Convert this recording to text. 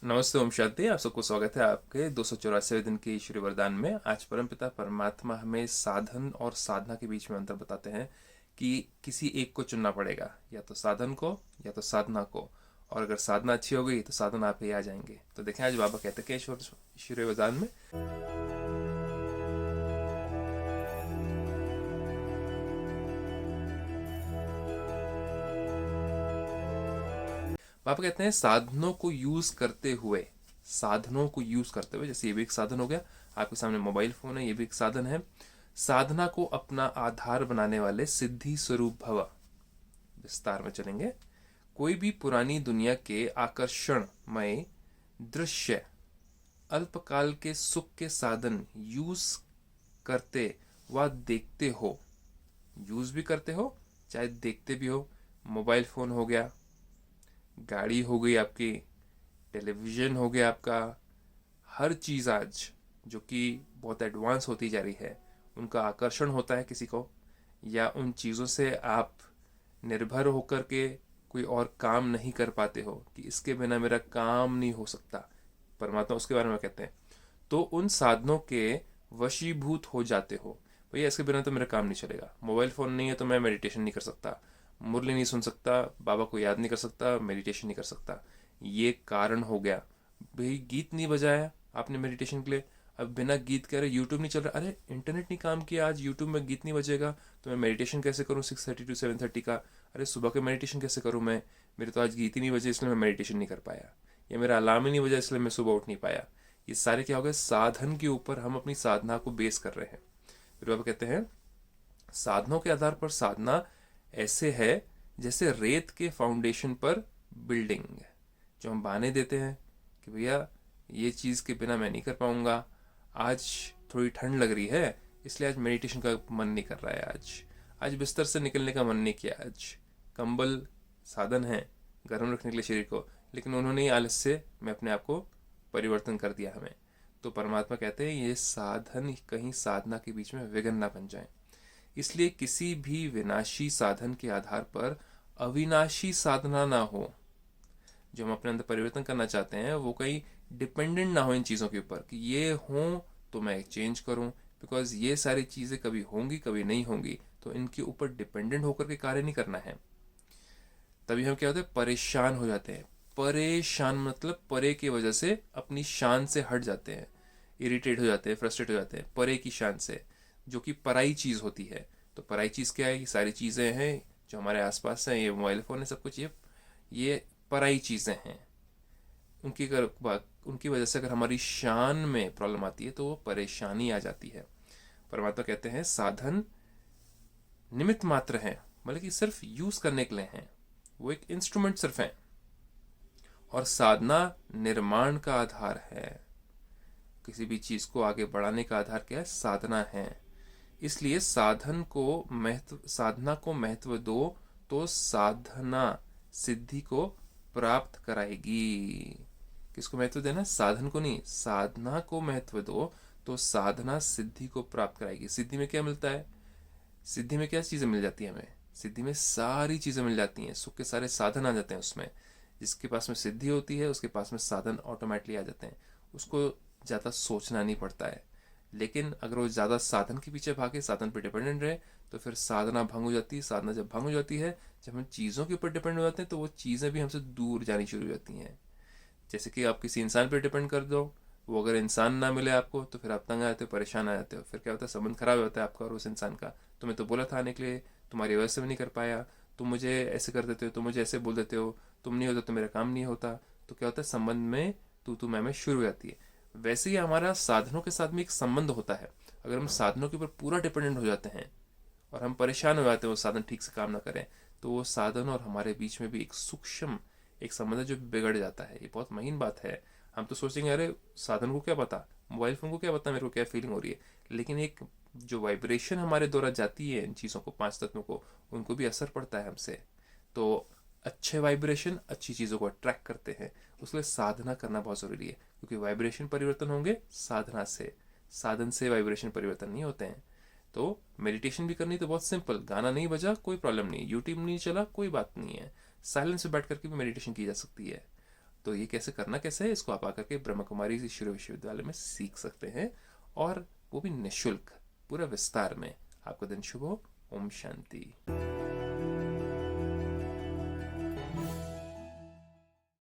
नमस्ते, ओम शांति। आप सबको स्वागत है आपके 284वें दिन के ईश्वरीय वरदान में। आज परमपिता परमात्मा हमें साधन और साधना के बीच में अंतर बताते हैं कि किसी एक को चुनना पड़ेगा, या तो साधन को या तो साधना को। और अगर साधना अच्छी हो गई तो साधन आप ही आ जाएंगे। तो देखें आज बाबा कहते हैं कि ईश्वरीय वरदान में पापा कहते हैं साधनों को यूज करते हुए, जैसे ये भी एक साधन हो गया, आपके सामने मोबाइल फोन है, ये भी एक साधन है। साधना को अपना आधार बनाने वाले सिद्धि स्वरूप भव। विस्तार में चलेंगे। कोई भी पुरानी दुनिया के आकर्षणमय दृश्य अल्पकाल के सुख के साधन यूज करते व देखते हो, यूज भी करते हो चाहे देखते भी हो। मोबाइल फोन हो गया, गाड़ी हो गई आपकी, टेलीविज़न हो गया आपका। हर चीज़ आज जो कि बहुत एडवांस होती जा रही है, उनका आकर्षण होता है किसी को, या उन चीज़ों से आप निर्भर होकर के कोई और काम नहीं कर पाते हो कि इसके बिना मेरा काम नहीं हो सकता। परमात्मा उसके बारे में कहते हैं, तो उन साधनों के वशीभूत हो जाते हो। भैया इसके बिना तो मेरा काम नहीं चलेगा। मोबाइल फ़ोन नहीं है तो मैं मेडिटेशन नहीं कर सकता, मुरली नहीं सुन सकता, बाबा को याद नहीं कर सकता, मेडिटेशन नहीं कर सकता। ये कारण हो गया। भाई गीत नहीं बजाया आपने मेडिटेशन के लिए, अब बिना गीत के, अरे यूट्यूब नहीं चल रहा, अरे इंटरनेट नहीं काम किया, आज यूट्यूब में गीत नहीं बजेगा तो मैं मेडिटेशन कैसे करूँ 6:30 to 7:30 का। अरे सुबह के मेडिटेशन कैसे करूँ मैं, मेरे तो आज गीत ही नहीं बजे इसलिए मैं मेडिटेशन नहीं कर पाया, या मेरा अलार्म ही नहीं बजा इसलिए मैं सुबह उठ नहीं पाया। ये सारे क्या हो गए, साधन के ऊपर हम अपनी साधना को बेस कर रहे हैं। फिर बाबा कहते हैं साधनों के आधार पर साधना ऐसे है जैसे रेत के फाउंडेशन पर बिल्डिंग। जो हम बहाने देते हैं कि भैया ये चीज़ के बिना मैं नहीं कर पाऊंगा, आज थोड़ी ठंड लग रही है इसलिए आज मेडिटेशन का मन नहीं कर रहा है, आज बिस्तर से निकलने का मन नहीं किया, आज कंबल साधन है गर्म रखने के लिए शरीर को, लेकिन उन्होंने ही आलस से मैं अपने आप को परिवर्तन कर दिया हमें। तो परमात्मा कहते हैं ये साधन कहीं साधना के बीच में विघ्न ना बन जाए। इसलिए किसी भी विनाशी साधन के आधार पर अविनाशी साधना ना हो। जो हम अपने अंदर परिवर्तन करना चाहते हैं वो कहीं डिपेंडेंट ना हो इन चीज़ों के ऊपर कि ये हो तो मैं चेंज करूं, बिकॉज ये सारी चीज़ें कभी होंगी कभी नहीं होंगी, तो इनके ऊपर डिपेंडेंट होकर के कार्य नहीं करना है। तभी हम क्या होते हैं, परेशान हो जाते हैं। परेशान मतलब परे की वजह से अपनी शान से हट जाते हैं, इरिटेट हो जाते हैं, फ्रस्ट्रेट हो जाते हैं परे की शान से, जो कि पराई चीज़ होती है। तो पराई चीज़ क्या है, ये सारी चीज़ें हैं जो हमारे आसपास हैं, ये मोबाइल फ़ोन है, सब कुछ ये पराई चीज़ें हैं। उनकी वजह से अगर हमारी शान में प्रॉब्लम आती है तो वो परेशानी आ जाती है। परमात्मा कहते हैं साधन निमित्त मात्र हैं, मतलब कि सिर्फ यूज करने के लिए हैं, वो एक इंस्ट्रूमेंट सिर्फ है। और साधना निर्माण का आधार है। किसी भी चीज को आगे बढ़ाने का आधार क्या है, साधना है। इसलिए साधना को महत्व दो तो साधना सिद्धि को प्राप्त कराएगी। किसको महत्व देना, साधन को नहीं, साधना को महत्व दो तो साधना सिद्धि को प्राप्त कराएगी। सिद्धि में क्या मिलता है, सिद्धि में क्या चीज़ें मिल जाती है हमें, सिद्धि में सारी चीज़ें मिल जाती हैं, सुख के सारे साधन आ जाते हैं उसमें। जिसके पास में सिद्धि होती है उसके पास में साधन ऑटोमेटिकली आ जाते हैं, उसको ज़्यादा सोचना नहीं पड़ता है। लेकिन अगर वो ज़्यादा साधन के पीछे भागे, साधन पर डिपेंडेंट रहे, तो फिर साधना भंग हो जाती है। साधना जब भंग हो जाती है, जब हम चीज़ों के ऊपर डिपेंड हो जाते हैं, तो वो चीज़ें भी हमसे दूर जानी शुरू हो जाती हैं। जैसे कि आप किसी इंसान पर डिपेंड कर दो, वो अगर इंसान ना मिले आपको तो फिर आप तंग आ जाते हो, परेशान आ जाते हो, फिर क्या होता है, संबंध खराब हो जाता है आपका और उस इंसान का। तुम्हें तो बोला था आने के लिए, तुम्हारी वजह से भी नहीं कर पाया, तुम मुझे ऐसे कर देते हो, तुम मुझे ऐसे बोल देते हो, तुम नहीं होता तो मेरा काम नहीं होता। तो क्या होता है, संबंध में तू मैं शुरू हो जाती है। वैसे ही हमारा साधनों के साथ में एक संबंध होता है। अगर हम साधनों के ऊपर पूरा डिपेंडेंट हो जाते हैं और हम परेशान हो जाते हैं वो साधन ठीक से काम ना करें, तो वो साधन और हमारे बीच में भी एक सूक्ष्म एक संबंध जो बिगड़ जाता है। ये बहुत महीन बात है। हम तो सोचेंगे अरे साधन को क्या पता, मोबाइल फोन को क्या पता मेरे को क्या फीलिंग हो रही है, लेकिन एक जो वाइब्रेशन हमारे द्वारा जाती है इन चीज़ों को, पांच तत्वों को, उनको भी असर पड़ता है हमसे। तो अच्छे वाइब्रेशन अच्छी चीज़ों को अट्रैक्ट करते हैं, उसके साधना करना बहुत ज़रूरी है, क्योंकि वाइब्रेशन परिवर्तन होंगे साधना से, साधन से वाइब्रेशन परिवर्तन नहीं होते हैं। तो मेडिटेशन भी करनी तो बहुत सिंपल, गाना नहीं बजा कोई प्रॉब्लम नहीं, यूट्यूब नहीं चला कोई बात नहीं है, साइलेंस में बैठ करके भी मेडिटेशन की जा सकती है। तो ये कैसे करना कैसे है, इसको आप आकर के ब्रह्म कुमारी ईश्वरीय विश्वविद्यालय में सीख सकते हैं, और वो भी निःशुल्क, पूरा विस्तार में। आपका दिन शुभ हो। ओम शांति।